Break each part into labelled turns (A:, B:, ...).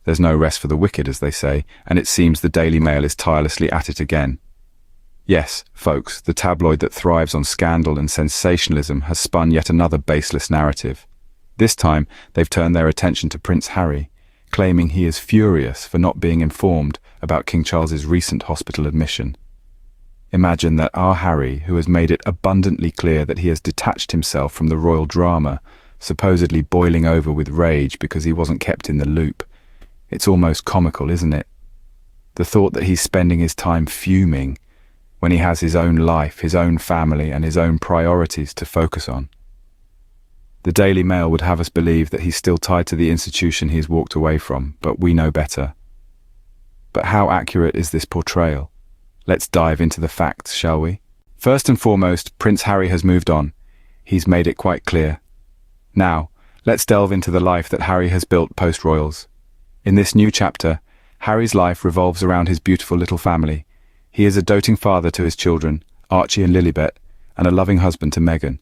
A: There's no rest for the wicked, as they say, and it seems the Daily Mail is tirelessly at it again. Yes, folks, the tabloid that thrives on scandal and sensationalism has spun yet another baseless narrative. This time, they've turned their attention to Prince Harry, claiming he is furious for not being informed about King Charles's recent hospital admission. Imagine that our Harry, who has made it abundantly clear that he has detached himself from the royal drama, supposedly boiling over with rage because he wasn't kept in the loop. It's almost comical, isn't it? The thought that he's spending his time fuming when he has his own life, his own family, and his own priorities to focus on. The Daily Mail would have us believe that he's still tied to the institution he's walked away from, but we know better. But how accurate is this portrayal? Let's dive into the facts, shall we? First and foremost, Prince Harry has moved on. He's made it quite clear. Now, let's delve into the life that Harry has built post-royals. In this new chapter, Harry's life revolves around his beautiful little family. He is a doting father to his children, Archie and Lilibet, and a loving husband to Meghan.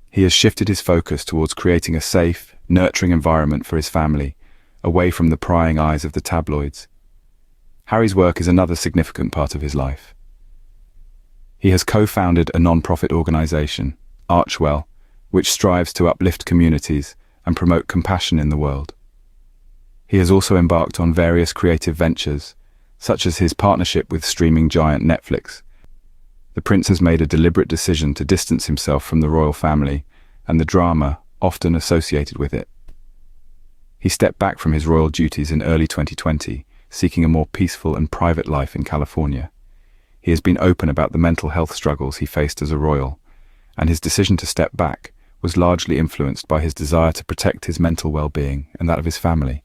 A: He has shifted his focus towards creating a safe, nurturing environment for his family, away from the prying eyes of the tabloids. Harry's work is another significant part of his life. He has co-founded a non-profit organisation, Archewell, which strives to uplift communities and promote compassion in the world. He has also embarked on various creative ventures, such as his partnership with streaming giant Netflix. The prince has made a deliberate decision to distance himself from the royal family and the drama often associated with it. He stepped back from his royal duties in early 2020, seeking a more peaceful and private life in California. He has been open about the mental health struggles he faced as a royal, and his decision to step back was largely influenced by his desire to protect his mental well-being and that of his family.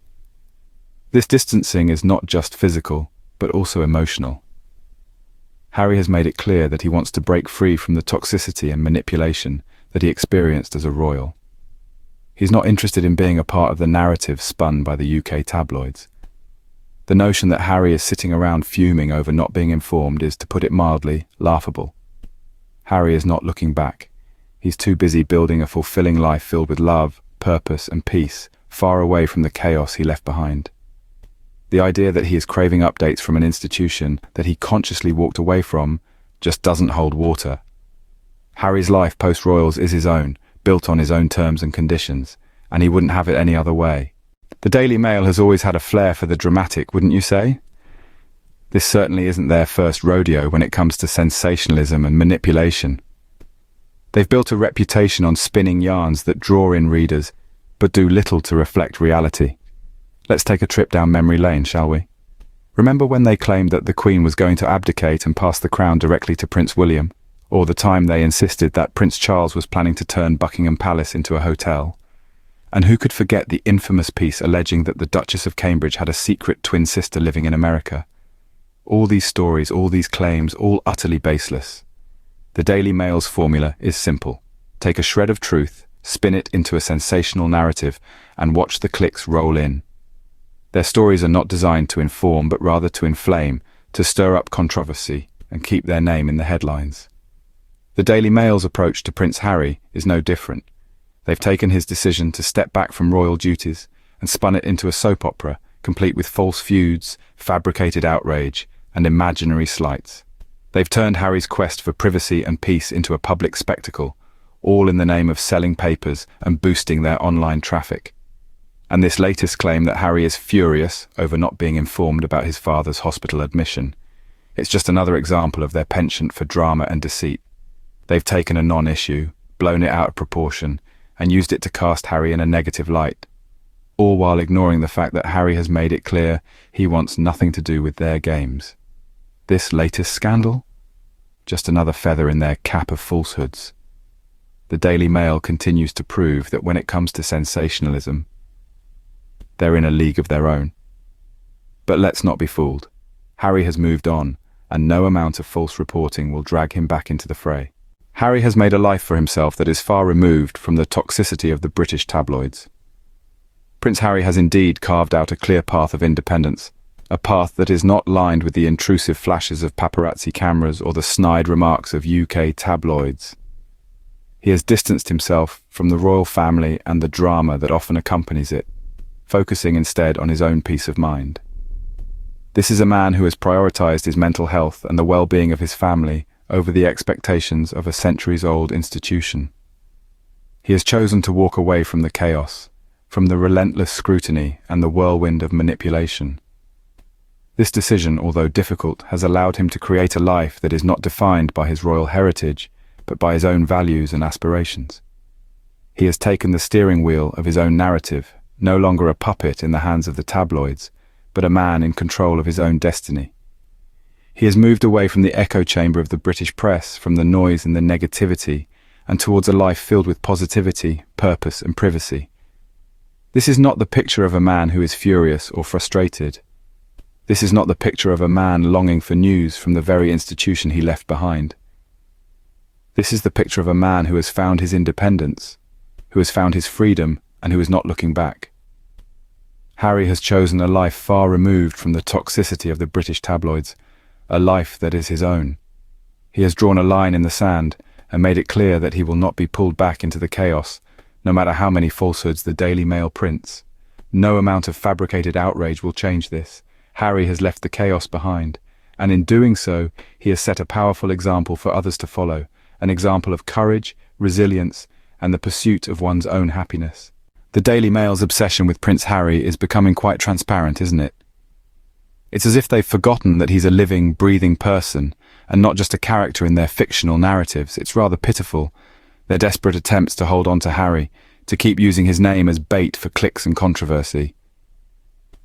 A: This distancing is not just physical, but also emotional. Harry has made it clear that he wants to break free from the toxicity and manipulation that he experienced as a royal. He's not interested in being a part of the narrative spun by the UK tabloids. The notion that Harry is sitting around fuming over not being informed is, to put it mildly, laughable. Harry is not looking back. He's too busy building a fulfilling life filled with love, purpose, and peace, far away from the chaos he left behind. The idea that he is craving updates from an institution that he consciously walked away from just doesn't hold water. Harry's life post-royals is his own, built on his own terms and conditions, and he wouldn't have it any other way. The Daily Mail has always had a flair for the dramatic, wouldn't you say? This certainly isn't their first rodeo when it comes to sensationalism and manipulation. They've built a reputation on spinning yarns that draw in readers, but do little to reflect reality. Let's take a trip down memory lane, shall we? Remember when they claimed that the Queen was going to abdicate and pass the crown directly to Prince William? Or the time they insisted that Prince Charles was planning to turn Buckingham Palace into a hotel? And who could forget the infamous piece alleging that the Duchess of Cambridge had a secret twin sister living in America? All these stories, all these claims, all utterly baseless. The Daily Mail's formula is simple. Take a shred of truth, spin it into a sensational narrative, and watch the clicks roll in. Their stories are not designed to inform, but rather to inflame, to stir up controversy, and keep their name in the headlines. The Daily Mail's approach to Prince Harry is no different. They've taken his decision to step back from royal duties and spun it into a soap opera, complete with false feuds, fabricated outrage, and imaginary slights. They've turned Harry's quest for privacy and peace into a public spectacle, all in the name of selling papers and boosting their online traffic. And this latest claim that Harry is furious over not being informed about his father's hospital admission, it's just another example of their penchant for drama and deceit. They've taken a non-issue, blown it out of proportion, and used it to cast Harry in a negative light, all while ignoring the fact that Harry has made it clear he wants nothing to do with their games. This latest scandal? Just another feather in their cap of falsehoods. The Daily Mail continues to prove that when it comes to sensationalism, they're in a league of their own. But let's not be fooled. Harry has moved on, and no amount of false reporting will drag him back into the fray. Harry has made a life for himself that is far removed from the toxicity of the British tabloids. Prince Harry has indeed carved out a clear path of independence, a path that is not lined with the intrusive flashes of paparazzi cameras or the snide remarks of UK tabloids. He has distanced himself from the royal family and the drama that often accompanies it. focusing instead on his own peace of mind. This is a man who has prioritized his mental health and the well-being of his family over the expectations of a centuries-old institution. He has chosen to walk away from the chaos, from the relentless scrutiny and the whirlwind of manipulation. This decision, although difficult, has allowed him to create a life that is not defined by his royal heritage, but by his own values and aspirations. He has taken the steering wheel of his own narrative, no longer a puppet in the hands of the tabloids, but a man in control of his own destiny. He has moved away from the echo chamber of the British press, from the noise and the negativity, and towards a life filled with positivity, purpose and privacy. This is not the picture of a man who is furious or frustrated. This is not the picture of a man longing for news from the very institution he left behind. This is the picture of a man who has found his independence, who has found his freedom, and who is not looking back. Harry has chosen a life far removed from the toxicity of the British tabloids, a life that is his own. He has drawn a line in the sand and made it clear that he will not be pulled back into the chaos, no matter how many falsehoods the Daily Mail prints. No amount of fabricated outrage will change this. Harry has left the chaos behind, and in doing so, he has set a powerful example for others to follow, an example of courage, resilience, and the pursuit of one's own happiness. The Daily Mail's obsession with Prince Harry is becoming quite transparent, isn't it? It's as if they've forgotten that he's a living, breathing person, and not just a character in their fictional narratives. It's rather pitiful, their desperate attempts to hold on to Harry, to keep using his name as bait for clicks and controversy.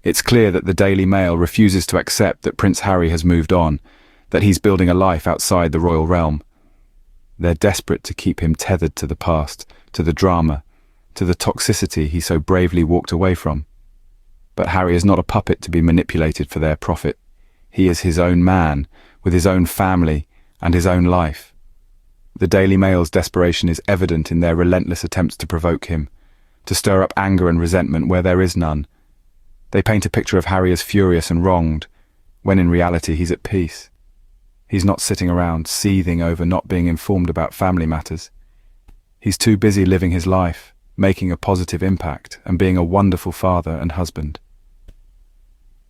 A: It's clear that the Daily Mail refuses to accept that Prince Harry has moved on, that he's building a life outside the royal realm. They're desperate to keep him tethered to the past, to the drama, to the toxicity he so bravely walked away from. But Harry is not a puppet to be manipulated for their profit. He is his own man, with his own family and his own life. The Daily Mail's desperation is evident in their relentless attempts to provoke him, to stir up anger and resentment where there is none. They paint a picture of Harry as furious and wronged, when in reality he's at peace. He's not sitting around seething over not being informed about family matters. He's too busy living his life, making a positive impact, and being a wonderful father and husband.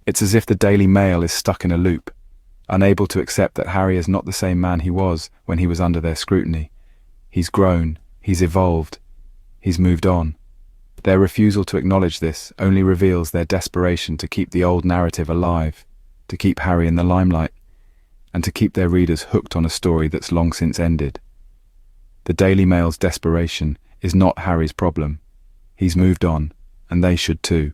A: It's as if the Daily Mail is stuck in a loop, unable to accept that Harry is not the same man he was when he was under their scrutiny. He's grown, he's evolved, he's moved on. Their refusal to acknowledge this only reveals their desperation to keep the old narrative alive, to keep Harry in the limelight, and to keep their readers hooked on a story that's long since ended. The Daily Mail's desperation is not Harry's problem. He's moved on, and they should too.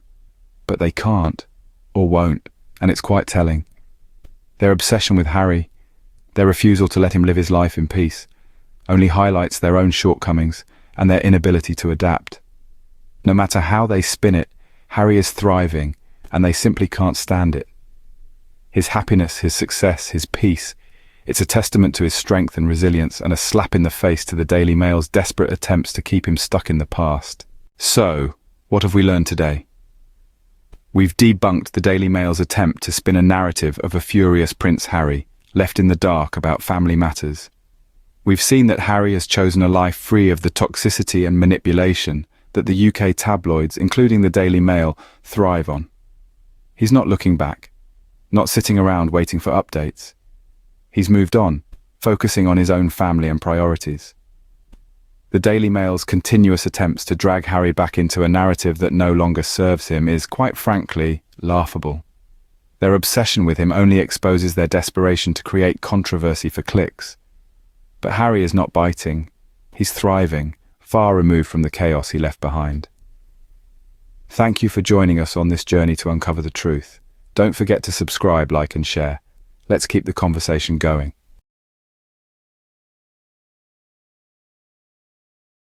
A: But they can't, or won't, and it's quite telling. Their obsession with Harry, their refusal to let him live his life in peace, only highlights their own shortcomings and their inability to adapt. No matter how they spin it, Harry is thriving, and they simply can't stand it. His happiness, his success, his peace, it's a testament to his strength and resilience, and a slap in the face to the Daily Mail's desperate attempts to keep him stuck in the past. So, what have we learned today? We've debunked the Daily Mail's attempt to spin a narrative of a furious Prince Harry, left in the dark about family matters. We've seen that Harry has chosen a life free of the toxicity and manipulation that the UK tabloids, including the Daily Mail, thrive on. He's not looking back, not sitting around waiting for updates. He's moved on, focusing on his own family and priorities. The Daily Mail's continuous attempts to drag Harry back into a narrative that no longer serves him is, quite frankly, laughable. Their obsession with him only exposes their desperation to create controversy for clicks. But Harry is not biting. He's thriving, far removed from the chaos he left behind. Thank you for joining us on this journey to uncover the truth. Don't forget to subscribe, like and share. Let's keep the conversation going.